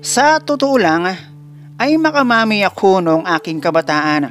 Sa totoo lang, ay makamami ako noong aking kabataan.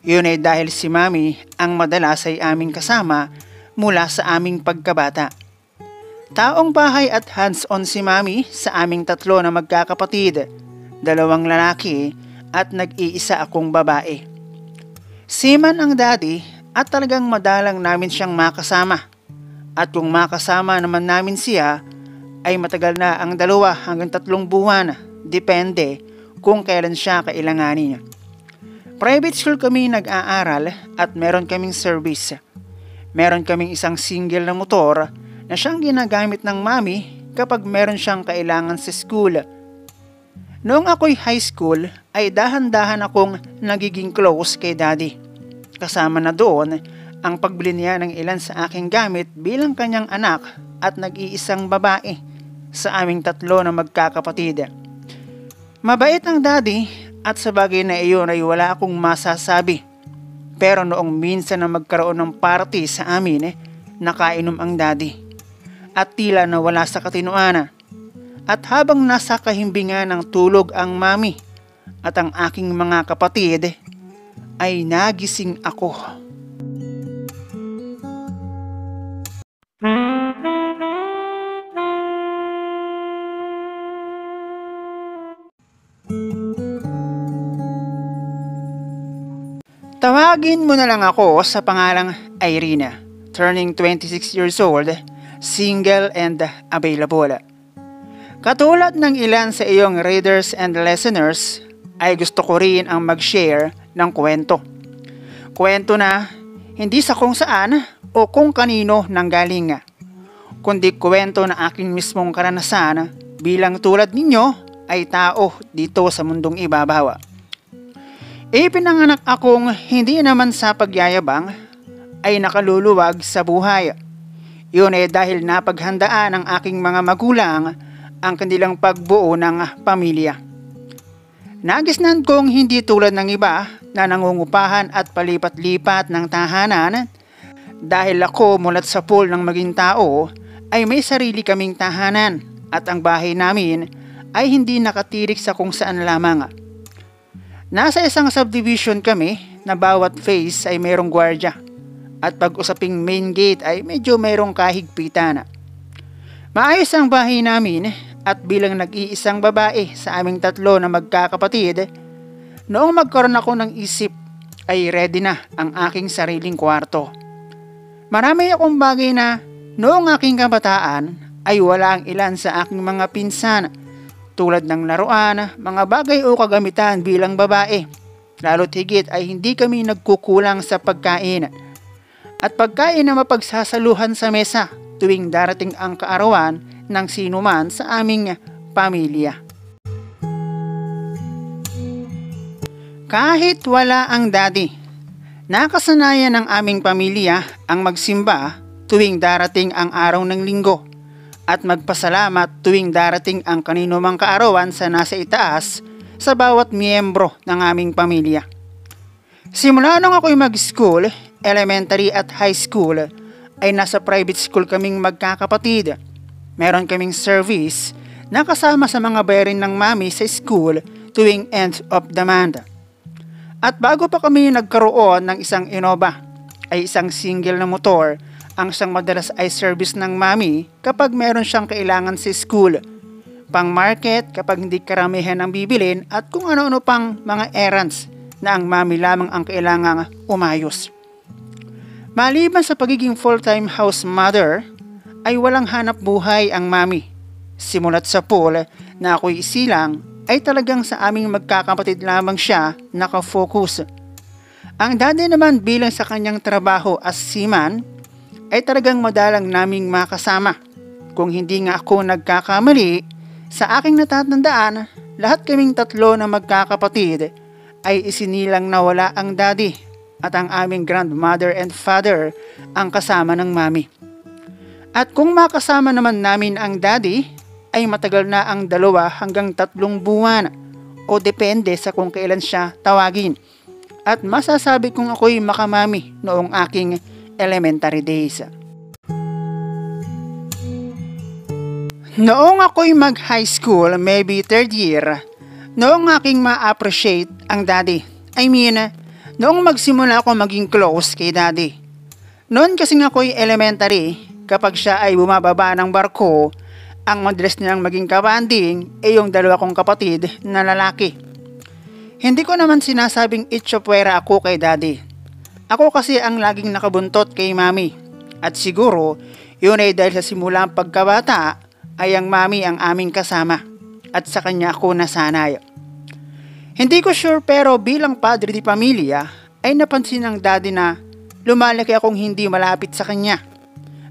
Yun ay dahil si mami ang madalas ay aming kasama mula sa aming pagkabata. Taong bahay at hands-on si mami sa aming tatlo na magkakapatid, dalawang lalaki at nag-iisa akong babae. Seaman ang daddy at talagang madalang namin siyang makasama. At kung makasama naman namin siya, ay matagal na ang 2 hanggang 3 buwan, depende kung kailan siya kailanganin. Private school kami nag-aaral at meron kaming service. Meron kaming isang single na motor na siyang ginagamit ng mami kapag meron siyang kailangan sa school. Noong ako'y high school ay dahan-dahan akong nagiging close kay daddy. Kasama na doon ang pagbili niya ng ilan sa aking gamit bilang kanyang anak at nag-iisang babae sa aming 3 na magkakapatid. Mabait ang daddy at sa bagay na iyon ay wala akong masasabi. Pero noong minsan na magkaroon ng party sa amin, nakainom ang daddy. At tila nawala sa katinoan. At habang nasa kahimbingan ng tulog ang mami at ang aking mga kapatid, ay nagising ako. Tawagin mo na lang ako sa pangalang Irina, turning 26 years old, single and available. Katulad ng ilan sa iyong readers and listeners, ay gusto ko rin ang mag-share ng kwento. Kwento na hindi sa kung saan o kung kanino nanggaling, kundi kwento na aking mismong karanasan bilang tulad ninyo ay tao dito sa mundong ibabaw. Ipinanganak akong hindi naman sa pagyayabang ay nakaluluwag sa buhay. Yun ay dahil napaghandaan ng aking mga magulang ang kanilang pagbuo ng pamilya. Nagisnan kong hindi tulad ng iba na nangungupahan at palipat-lipat ng tahanan. Dahil ako mulat sa pool ng maging tao ay may sarili kaming tahanan at ang bahay namin ay hindi nakatirik sa kung saan lamang. Nasa isang subdivision kami na bawat face ay mayroong gwardya at pag usaping main gate ay medyo mayroong kahigpitan. Maayos ang bahay namin at bilang nag-iisang babae sa aming 3 na magkakapatid, noong magkaroon ako ng isip ay ready na ang aking sariling kwarto. Marami akong bagay na noong aking kabataan ay wala ang ilan sa aking mga pinsan tulad ng laruan, mga bagay o kagamitan bilang babae. Lalo't higit ay hindi kami nagkukulang sa pagkain. At pagkain na mapagsasaluhan sa mesa tuwing darating ang kaarawan ng sinuman sa aming pamilya. Kahit wala ang daddy, nakasanayan ng aming pamilya ang magsimba tuwing darating ang araw ng linggo at magpasalamat tuwing darating ang kanino mang kaarawan sa nasa itaas sa bawat miyembro ng aming pamilya. Simula nung ako'y mag-school, elementary at high school, ay nasa private school kaming magkakapatid. Meron kaming service na kasama sa mga bayarin ng mami sa school tuwing end of the month. At bago pa kami nagkaroon ng isang Innova, ay isang single na motor ang siyang madalas ay service ng mami kapag meron siyang kailangan sa school. Pang market kapag hindi karamihan ang bibilin at kung ano-ano pang mga errands na ang mami lamang ang kailangang umayos. Maliban sa pagiging full-time house mother, ay walang hanap buhay ang mami. Simulat sa pool na ako'y isilang, ay talagang sa aming magkakapatid lamang siya nakafocus. Ang daddy naman bilang sa kanyang trabaho as seaman, ay talagang madalang naming makasama. Kung hindi nga ako nagkakamali, sa aking natatandaan, lahat kaming 3 na magkakapatid ay isinilang nawala ang daddy at ang aming grandmother and father ang kasama ng mami. At kung makasama naman namin ang daddy, ay matagal na ang 2 hanggang 3 buwan o depende sa kung kailan siya tawagin. At masasabi kong ako'y makamami noong aking elementary days. Noong ako'y mag-high school, maybe third year, noong aking ma-appreciate ang daddy. Noong magsimula ako maging close kay daddy. Noon kasing ako'y elementary, kapag siya ay bumababa ng barko, ang madalas niyang maging kabanding ay yung dalawa kong kapatid na lalaki. Hindi ko naman sinasabing itchopwera ako kay daddy. Ako kasi ang laging nakabuntot kay mami. At siguro, yun ay dahil sa simulang pagkabata ay ang mami ang aming kasama. At sa kanya ako nasanay. Hindi ko sure pero bilang padre di pamilya ay napansin ng daddy na lumalaki akong hindi malapit sa kanya.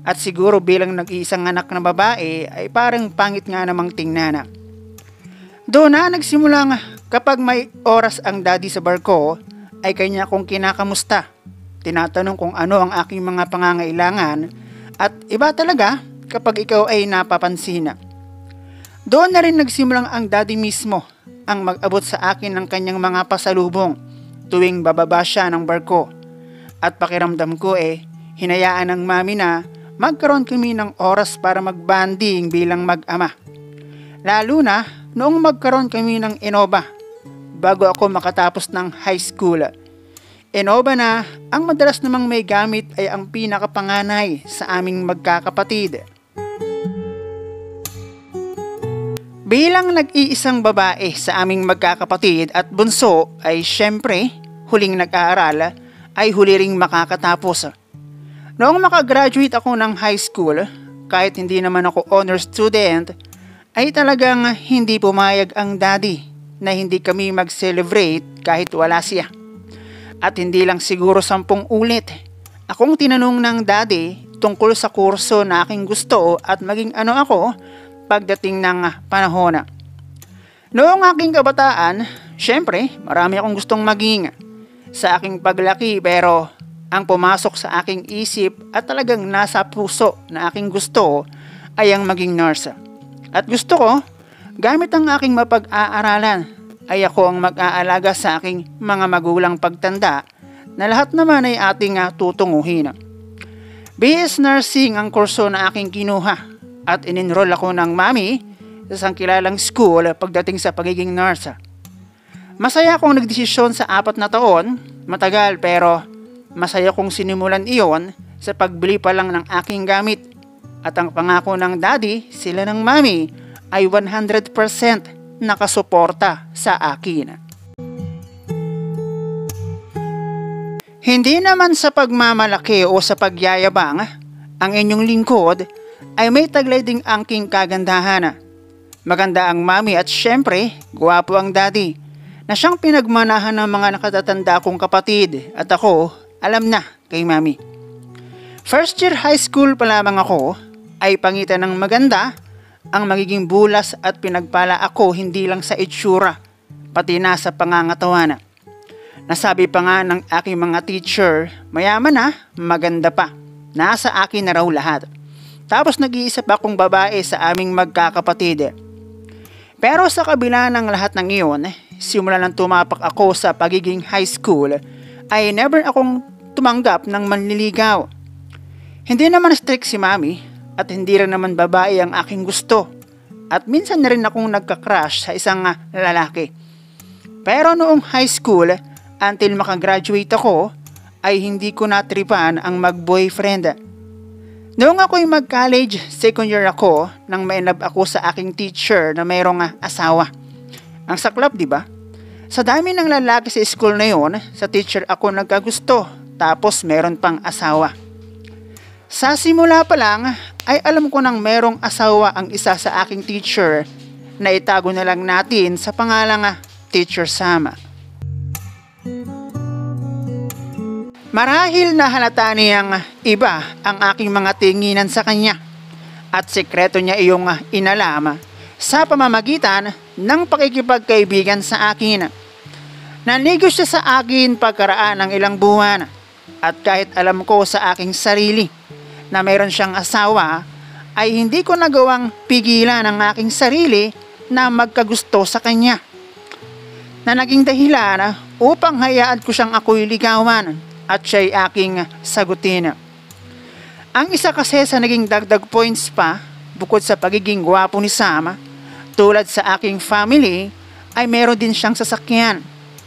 At siguro bilang nag-iisang anak na babae ay parang pangit nga namang tingnan. Doon na nagsimula nga kapag may oras ang daddy sa barko ay kanya akong kinakamusta. Tinatanong kung ano ang aking mga pangangailangan at iba talaga kapag ikaw ay napapansin. Doon na rin nagsimulang ang daddy mismo ang mag-abot sa akin ng kanyang mga pasalubong tuwing bababa siya ng barko. At pakiramdam ko hinayaan ng mami na magkaroon kami ng oras para magbanding bilang mag-ama. Lalo na noong magkaroon kami ng Innova bago ako makatapos ng high school. Innova na ang madalas namang may gamit ay ang pinakapanganay sa aming magkakapatid. Bilang nag-iisang babae sa aming magkakapatid at bunso ay syempre huling nag-aaral ay huli ring makakatapos. Noong makagraduate ako ng high school, kahit hindi naman ako honor student, ay talagang hindi pumayag ang daddy na hindi kami mag-celebrate kahit wala siya. At hindi lang siguro 10 ulit. Akong tinanong ng daddy tungkol sa kurso na aking gusto at maging ano ako pagdating ng panahon. Noong aking kabataan, syempre marami akong gustong maging sa aking paglaki pero ang pumasok sa aking isip at talagang nasa puso na aking gusto ay ang maging nurse. At gusto ko, gamit ang aking mapag-aaralan, ay ako ang mag-aalaga sa aking mga magulang pagtanda na lahat naman ay ating tutunguhin. BS Nursing ang kurso na aking kinuha at in-enroll ako ng mami sa isang kilalang school pagdating sa pagiging nurse. Masaya akong nagdesisyon sa 4 na taon, matagal pero masaya kong sinimulan iyon sa pagbili pa lang ng aking gamit. At ang pangako ng daddy, sila ng mami, ay 100% nakasuporta sa akin. Hindi naman sa pagmamalaki o sa pagyayabang, ang inyong lingkod ay may taglay ding angking kagandahan. Maganda ang mami at syempre, guwapo ang daddy na siyang pinagmanahan ng mga nakatatanda kong kapatid at ako, alam na kay mami. First year high school pa lamang ako ay pangitan ng maganda ang magiging bulas at pinagpala ako hindi lang sa itsura, pati na sa pangangatawan. Nasabi pa nga ng aking mga teacher, mayaman na, maganda pa, nasa akin na raw lahat. Tapos nag-iisip akong babae sa aming magkakapatid. Pero sa kabila ng lahat ng iyon, simula nang tumapak ako sa pagiging high school, ay never akong tumanggap ng manliligaw. Hindi naman strict si mami at hindi rin naman babae ang aking gusto. At minsan na rin akong nagka-crush sa isang lalaki. Pero noong high school, until makagraduate ako, ay hindi ko natripan ang mag-boyfriend. Noong ako'y mag-college, second year ako nang ma-inlove ako sa aking teacher na mayroong asawa. Ang saklap, di ba? Sa dami ng lalaki sa school na yon, sa teacher ako nagkagusto, tapos meron pang asawa. Sa simula pa lang, ay alam ko nang merong asawa ang isa sa aking teacher na itago na lang natin sa pangalang Teacher Sama. Marahil na halata niyang iba ang aking mga tinginan sa kanya at sekreto niya iyong inalam sa pamamagitan ng pakikipagkaibigan sa akin. Nanigo siya sa akin pagkaraan ng ilang buwan at kahit alam ko sa aking sarili na mayroon siyang asawa ay hindi ko nagawang pigilan ang aking sarili na magkagusto sa kanya. Na naging dahilan upang hayaan ko siyang ako'y ligawan at siya'y aking sagutin. Ang isa kasi sa naging dagdag points pa bukod sa pagiging gwapo ni Sam, tulad sa aking family, ay meron din siyang sasakyan.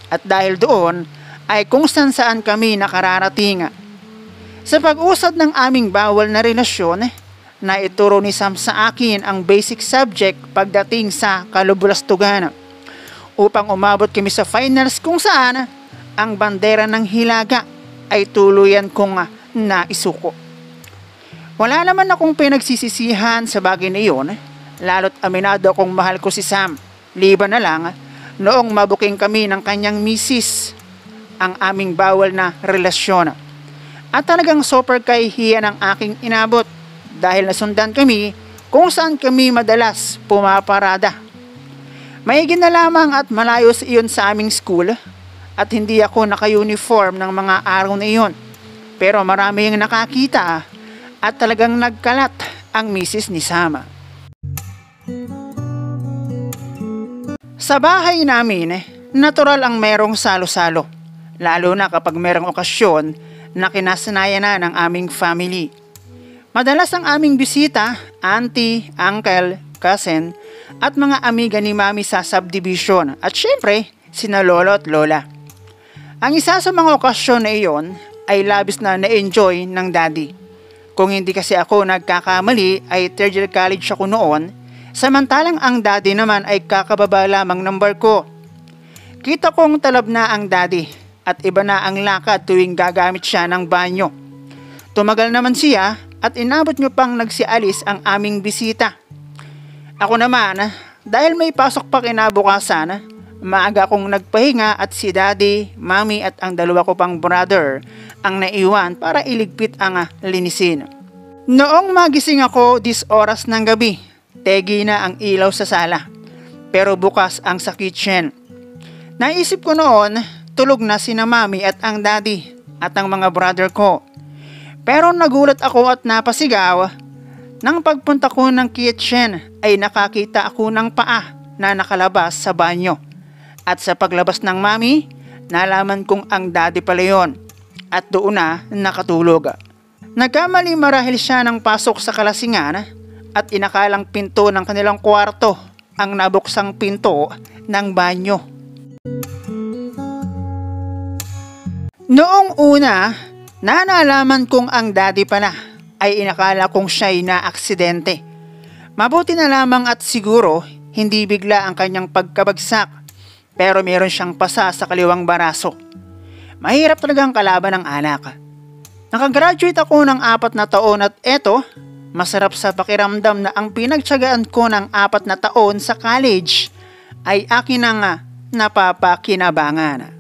At dahil doon, ay kung saan kami nakararating. Sa pag-usad ng aming bawal na relasyon, na ituro ni Sam sa akin ang basic subject pagdating sa kalubulastugan. Upang umabot kami sa finals kung saan ang bandera ng Hilaga ay tuluyan kong naisuko. Wala naman akong pinagsisisihan sa bagay na iyon, lalo't aminado akong mahal ko si Sam. Liban na lang, noong mabuking kami ng kanyang misis, ang aming bawal na relasyon. At talagang super kahihiyan ang aking inabot dahil nasundan kami kung saan kami madalas pumaparada. Maigin na lamang at malayo sa iyon sa aming school at hindi ako naka-uniform ng mga araw na iyon. Pero marami yung nakakita at talagang nagkalat ang misis ni Sam. Sa bahay namin, natural ang merong salo-salo, lalo na kapag merong okasyon na kinasanayan na ng aming family. Madalas ang aming bisita, auntie, uncle, cousin, at mga amiga ni mami sa subdivision at syempre, sina lolo at lola. Ang isa sa mga okasyon na iyon ay labis na na-enjoy ng daddy. Kung hindi kasi ako nagkakamali ay 3rd year college ako noon, samantalang ang daddy naman ay kakababa lamang ng barko. Kita kong talab na ang daddy at iba na ang lakad tuwing gagamit siya ng banyo. Tumagal naman siya at inabot nyo pang nagsialis ang aming bisita. Ako naman, dahil may pasok pa kinabukasan, maaga akong nagpahinga at si daddy, mami at ang dalawa ko pang brother ang naiwan para iligpit ang linisin. Noong magising ako 10 oras ng gabi, tegi na ang ilaw sa sala, pero bukas ang sa kitchen. Naisip ko noon, tulog na sina mami at ang daddy at ang mga brother ko. Pero nagulat ako at napasigaw. Nang pagpunta ko ng kitchen ay nakakita ako ng paa na nakalabas sa banyo. At sa paglabas ng mami, nalaman kong ang daddy pala yun. At doon na nakatulog. Nagkamali marahil siya ng pasok sa kalasingan at inakalang pinto ng kanilang kwarto ang nabuksang pinto ng banyo. Noong una, nalaman kong ang daddy pala ay inakala kong siya'y na-aksidente. Mabuti na lamang at siguro hindi bigla ang kanyang pagkabagsak pero meron siyang pasa sa kaliwang baraso. Mahirap talagang kalaban ng anak. Nakagraduate ako ng 4 na taon at eto, masarap sa pakiramdam na ang pinagtiyagaan ko ng 4 na taon sa college ay akin ang napapakinabangan.